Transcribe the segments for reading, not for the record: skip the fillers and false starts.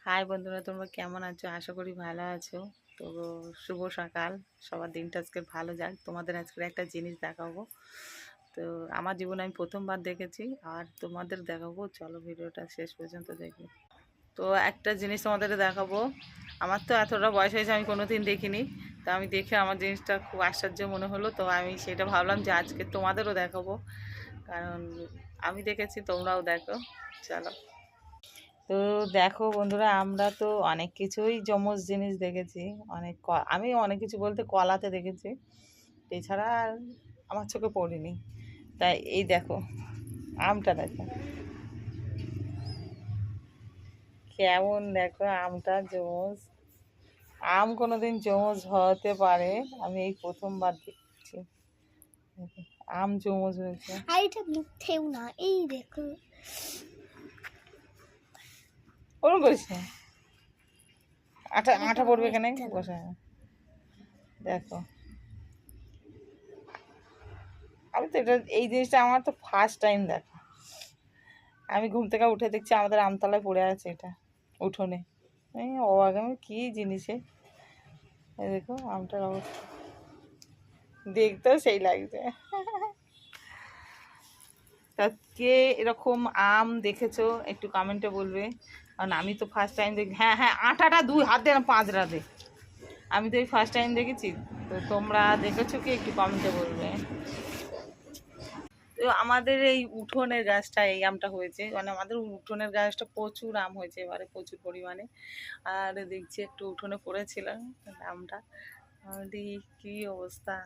High বন্ধুরা, তোমরা কেমন আছো? আশা করি ভালো আছো। তো শুভ সকাল, সবার দিনটা আজকে ভালো যাক। তোমাদের আজকে একটা জিনিস দেখাবো। তো আমার জীবনে আমি প্রথমবার দেখেছি, আর তোমাদের দেখাবো। চলো ভিডিওটা শেষ পর্যন্ত দেখো। তো একটা জিনিস তোমাদের দেখাবো। আমার তো এতটা বয়স হয়েছে, আমি কোনোদিন দেখিনি। তো আমি দেখে আমার জিনিসটা খুব আশ্চর্য মনে হলো। তো আমি সেটা ভাবলাম যে আজকে তোমাদেরও দেখাবো, কারণ আমি দেখেছি, তোমরাও দেখো। চলো। তো দেখো বন্ধুরা, আমরা তো অনেক কিছুই জমজ জিনিস দেখেছি। আমি অনেক কিছু বলতে কলাতে দেখেছি, এছাড়া আর আমার চোখে পড়িনি। তাই এই দেখো, আমটা দেখো কেমন, দেখো আমটা জমজ। আম কোনোদিন জমজ হতে পারে, আমি এই প্রথমবার দেখছি। দেখো, আম জমজ হয়েছে। আর এটা মিথ্যেও না, এই দেখো। ওরকম করিস না, আটা আটা পড়বে এখানে বসে। দেখো, আমি তো এটা, এই জিনিসটা আমার তো ফার্স্ট টাইম দেখা। আমি ঘুম থেকে উঠে দেখছি আমাদের আমতলায় পড়ে আছে এটা, উঠোনে। এই অবাক আমি, কী জিনিসে। এই দেখো আমটার অবস্থা, দেখতেও সেই লাগছে। তা কে এরকম আম দেখেছো একটু কমেন্টে বলবে, কারণ আমি তো ফার্স্ট টাইম দেখি। হ্যাঁ হ্যাঁ, আটাটা দুই হাত দে না, পাঁচটা দে। আমি তো এই ফার্স্ট টাইম দেখেছি। তো তোমরা দেখেছো কি একটু কমেন্টে বলবে। তো আমাদের এই উঠোনের গাছটা, এই আমটা হয়েছে, মানে আমাদের উঠোনের গাছটা প্রচুর আম হয়েছে এবারে, প্রচুর পরিমাণে। আর দেখছি একটু উঠোনে পড়েছিল আমটা। আমি দেখি কী অবস্থা।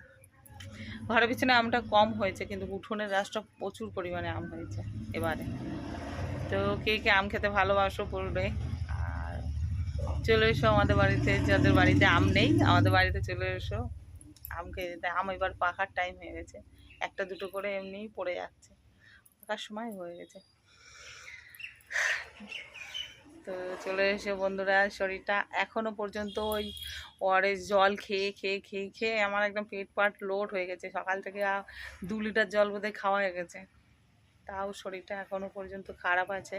ঘরের পিছনে আমটা কম হয়েছে, কিন্তু উঠোনের গাছটা প্রচুর পরিমাণে আম হয়েছে এবারে। তো কে কে আম খেতে ভালোবাসো বলবে। আর চলে এসো আমাদের বাড়িতে, যাদের বাড়িতে আম নেই আমাদের বাড়িতে চলে এসো, আম খেয়ে যেতে। আম এবার পাকার টাইম হয়ে গেছে, একটা দুটো করে এমনিই পড়ে যাচ্ছে, পাকার সময় হয়ে গেছে। তো চলে এসে বন্ধুরা, শরীরটা এখনো পর্যন্ত ওই ওআরএস জল খেয়ে খেয়ে খেয়ে খেয়ে আমার একদম পেট পাট লোড হয়ে গেছে। সকাল থেকে 2 লিটার জল বোধহয় খাওয়া হয়ে গেছে, তাও শরীরটা এখনো পর্যন্ত খারাপ আছে।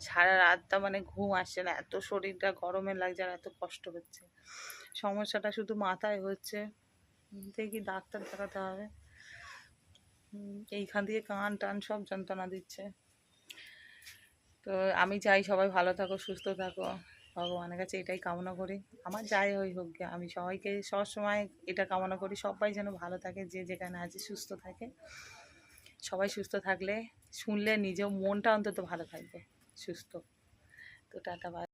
সারা রাতটা মানে ঘুম আসছে না, এত শরীরটা গরমে লাগছে আর এত কষ্ট হচ্ছে। সমস্যাটা শুধু মাথায় হচ্ছে, দেখি ডাক্তার দেখাতে হবে। এইখান দিয়ে কান টান সব যন্ত্রণা দিচ্ছে। তো আমি চাই সবাই ভালো থাকো, সুস্থ থাকো, ভগবানের কাছে এটাই কামনা করি। আমার যাই হোক গে, আমি সবাইকে সবসময় এটা কামনা করি, সবাই যেন ভালো থাকে, যে যেখানে আছে সুস্থ থাকে। সবাই সুস্থ থাকলে, শুনলে নিজেও মনটা অন্তত ভালো থাকবে, সুস্থ। তো টাটা, বাই।